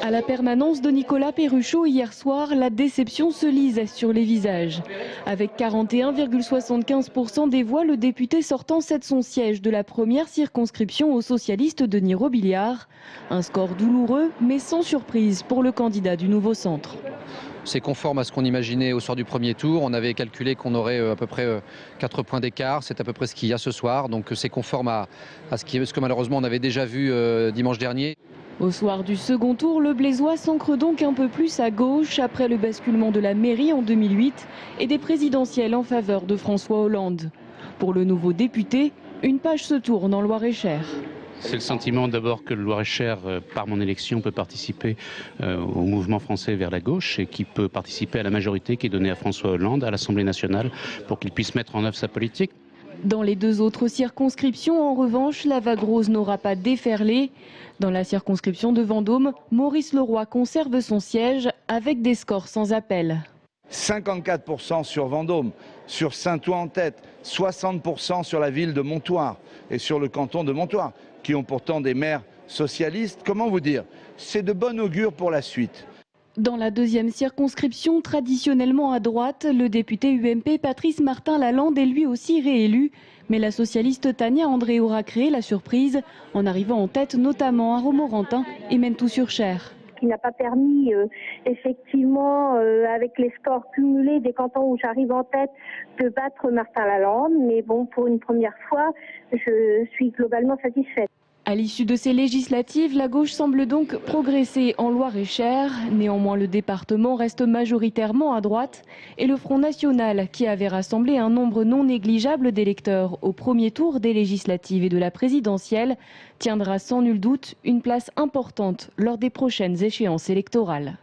À la permanence de Nicolas Perruchot hier soir, la déception se lise sur les visages. Avec 41,75% des voix, le député sortant cède son siège de la première circonscription au socialiste Denis Robiliard. Un score douloureux, mais sans surprise pour le candidat du Nouveau Centre. C'est conforme à ce qu'on imaginait au soir du premier tour. On avait calculé qu'on aurait à peu près 4 points d'écart. C'est à peu près ce qu'il y a ce soir. Donc c'est conforme à ce que malheureusement on avait déjà vu dimanche dernier. Au soir du second tour, le Blésois s'ancre donc un peu plus à gauche après le basculement de la mairie en 2008 et des présidentielles en faveur de François Hollande. Pour le nouveau député, une page se tourne en Loir-et-Cher. C'est le sentiment d'abord que le Loir-et-Cher, par mon élection, peut participer au mouvement français vers la gauche et qui peut participer à la majorité qui est donnée à François Hollande à l'Assemblée nationale pour qu'il puisse mettre en œuvre sa politique. Dans les deux autres circonscriptions, en revanche, la vague rose n'aura pas déferlé. Dans la circonscription de Vendôme, Maurice Leroy conserve son siège avec des scores sans appel. 54% sur Vendôme, sur Saint-Ouen en tête, 60% sur la ville de Montoire et sur le canton de Montoire, qui ont pourtant des maires socialistes. Comment vous dire? C'est de bon augure pour la suite. Dans la deuxième circonscription, traditionnellement à droite, le député UMP Patrice Martin-Lalande est lui aussi réélu. Mais la socialiste Tania André aura créé la surprise en arrivant en tête notamment à Romorantin et Menthou-sur-Cher. Qui n'a pas permis effectivement, avec les scores cumulés des cantons où j'arrive en tête, de battre Martin Lalande. Mais bon, pour une première fois, je suis globalement satisfaite. À l'issue de ces législatives, la gauche semble donc progresser en Loir-et-Cher. Néanmoins, le département reste majoritairement à droite et le Front National, qui avait rassemblé un nombre non négligeable d'électeurs au premier tour des législatives et de la présidentielle, tiendra sans nul doute une place importante lors des prochaines échéances électorales.